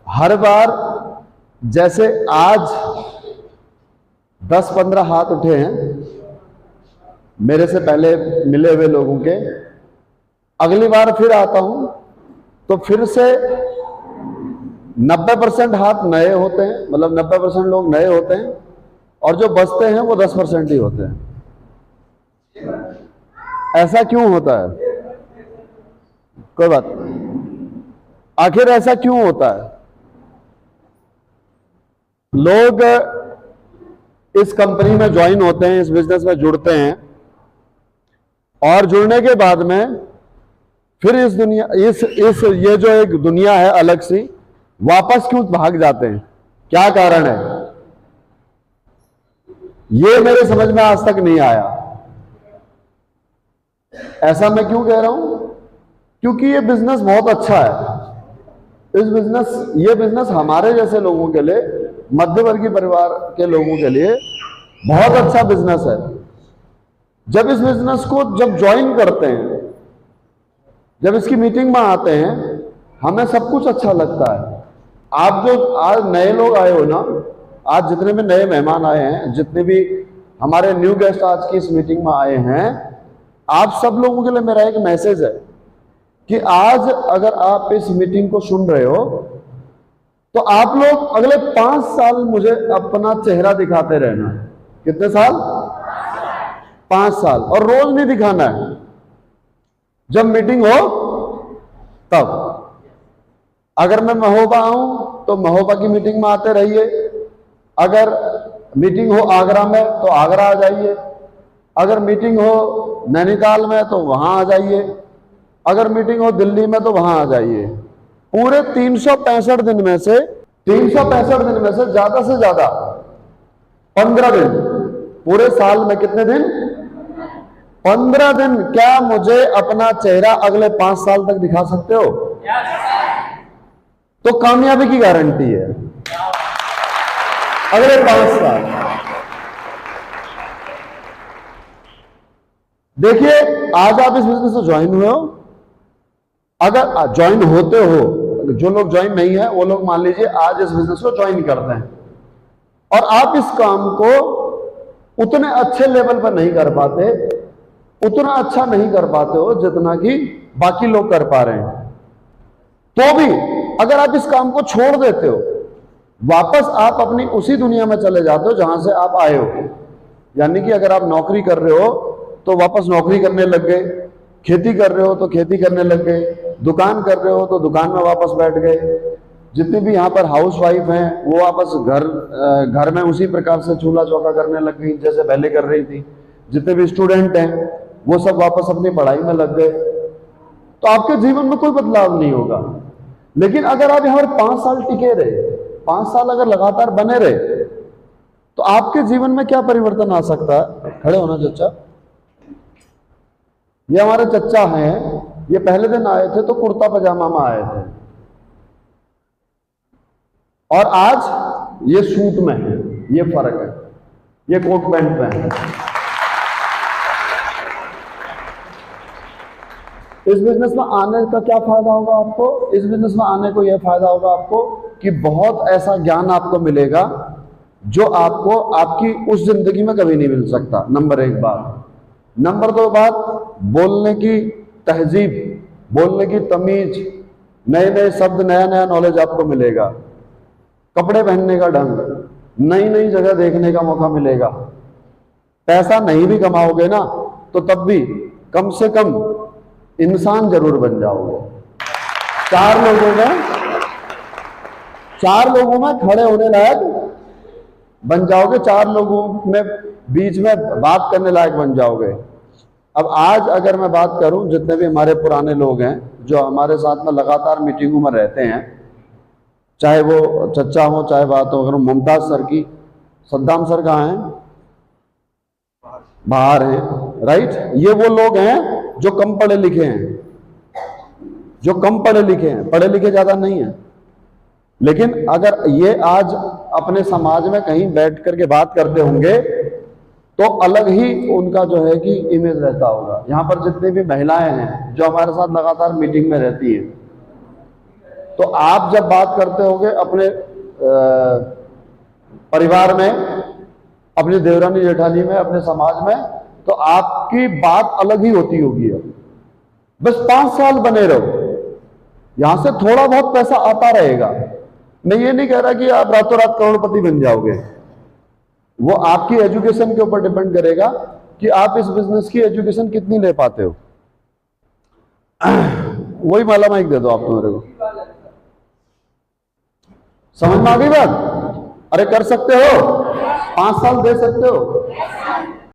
हर बार जैसे आज 10-15 हाथ उठे हैं मेरे से पहले मिले हुए लोगों के, अगली बार फिर आता हूं तो फिर से 90% हाथ नए होते हैं, मतलब 90% लोग नए होते हैं, और जो बचते हैं वो 10% ही होते हैं। ऐसा क्यों होता है? कोई बात नहीं, आखिर ऐसा क्यों होता है? लोग इस कंपनी में ज्वाइन होते हैं, इस बिजनेस में जुड़ते हैं, और जुड़ने के बाद में फिर इस दुनिया ये जो एक दुनिया है अलग सी, वापस क्यों भाग जाते हैं? क्या कारण है? ये मेरे समझ में आज तक नहीं आया। ऐसा मैं क्यों कह रहा हूं? क्योंकि ये बिजनेस बहुत अच्छा है। ये बिजनेस हमारे जैसे लोगों के लिए, मध्यवर्गीय परिवार के लोगों के लिए बहुत अच्छा बिजनेस है। जब इस बिजनेस को जब ज्वाइन करते हैं, जब इसकी मीटिंग में आते हैं, हमें सब कुछ अच्छा लगता है। आप जो आज नए लोग आए हो ना, आज जितने भी नए मेहमान आए हैं, जितने भी हमारे न्यू गेस्ट आज की इस मीटिंग में आए हैं, आप सब लोगों के लिए मेरा एक मैसेज है कि आज अगर आप इस मीटिंग को सुन रहे हो तो आप लोग अगले 5 साल मुझे अपना चेहरा दिखाते रहना है। कितने साल? 5 साल। और रोज नहीं दिखाना है, जब मीटिंग हो तब। अगर मैं महोबा आऊं तो महोबा की मीटिंग में आते रहिए, अगर मीटिंग हो आगरा में तो आगरा आ जाइए, अगर मीटिंग हो नैनीताल में तो वहां आ जाइए, अगर मीटिंग हो दिल्ली में तो वहां आ जाइए। पूरे 365 दिन में से ज्यादा से ज्यादा 15 दिन, पूरे साल में कितने दिन? 15 दिन। क्या मुझे अपना चेहरा अगले 5 साल तक दिखा सकते हो? तो कामयाबी की गारंटी है अगले 5 साल। देखिए, आज आप इस बिजनेस से ज्वाइन हुए हो, अगर ज्वाइन होते हो, जो लोग ज्वाइन नहीं है वो लोग मान लीजिए आज इस बिजनेस को ज्वाइन करते हैं, और आप इस काम को उतने अच्छे लेवल पर नहीं कर पाते, उतना अच्छा नहीं कर पाते हो जितना कि बाकी लोग कर पा रहे हैं, तो भी अगर आप इस काम को छोड़ देते हो, वापस आप अपनी उसी दुनिया में चले जाते हो जहां से आप आए हो। यानी कि अगर आप नौकरी कर रहे हो तो वापस नौकरी करने लग गए, खेती कर रहे हो तो खेती करने लग गए, दुकान कर रहे हो तो दुकान में वापस बैठ गए। जितने भी यहाँ पर हाउस वाइफ हैं वो वापस घर में उसी प्रकार से चूल्हा चौका करने लग गई जैसे पहले कर रही थी। जितने भी स्टूडेंट हैं वो सब वापस अपनी पढ़ाई में लग गए। तो आपके जीवन में कोई बदलाव नहीं होगा। लेकिन अगर आप यहाँ पर 5 साल टिके रहे, 5 साल अगर लगातार बने रहे, तो आपके जीवन में क्या परिवर्तन आ सकता है? खड़े होना चचा। ये हमारे चचा हैं, ये पहले दिन आए थे तो कुर्ता पजामा में आए थे, और आज ये सूट में है। ये फर्क है, ये कोट पैंट में है। इस बिजनेस में आने का क्या फायदा होगा आपको? इस बिजनेस में आने को यह फायदा होगा आपको कि बहुत ऐसा ज्ञान आपको मिलेगा जो आपको आपकी उस जिंदगी में कभी नहीं मिल सकता। नंबर 1 बात। नंबर 2 बात, बोलने की तहजीब, बोलने की तमीज, नए नए शब्द, नया नया नॉलेज आपको मिलेगा। कपड़े पहनने का ढंग, नई नई जगह देखने का मौका मिलेगा। पैसा नहीं भी कमाओगे ना तो तब भी कम से कम इंसान जरूर बन जाओगे। 4 लोगों में खड़े होने लायक बन जाओगे, 4 लोगों में बीच में बात करने लायक बन जाओगे। अब आज अगर मैं बात करूं, जितने भी हमारे पुराने लोग हैं जो हमारे साथ में लगातार मीटिंगों में रहते हैं, चाहे वो चचा हो चाहे बात हो, अगर मुमताज सर की, सद्दाम सर कहाँ हैं? बाहर हैं, राइट। ये वो लोग हैं जो कम पढ़े लिखे हैं, पढ़े लिखे ज्यादा नहीं है। लेकिन अगर ये आज अपने समाज में कहीं बैठ करके बात करते होंगे तो अलग ही उनका जो है कि इमेज रहता होगा। यहाँ पर जितनी भी महिलाएं हैं जो हमारे साथ लगातार मीटिंग में रहती हैं, तो आप जब बात करते होगे अपने परिवार में, अपनी देवरानी जेठानी में, अपने समाज में, तो आपकी बात अलग ही होती होगी। बस 5 साल बने रहो, यहां से थोड़ा बहुत पैसा आता रहेगा। मैं ये नहीं कह रहा कि आप रातों रात करोड़पति बन जाओगे, वो आपकी एजुकेशन के ऊपर डिपेंड करेगा कि आप इस बिजनेस की एजुकेशन कितनी ले पाते हो। वही माला माइक दे दो आप तो मेरे को, समझ में आ गई बात? अरे कर सकते हो, 5 साल दे सकते हो।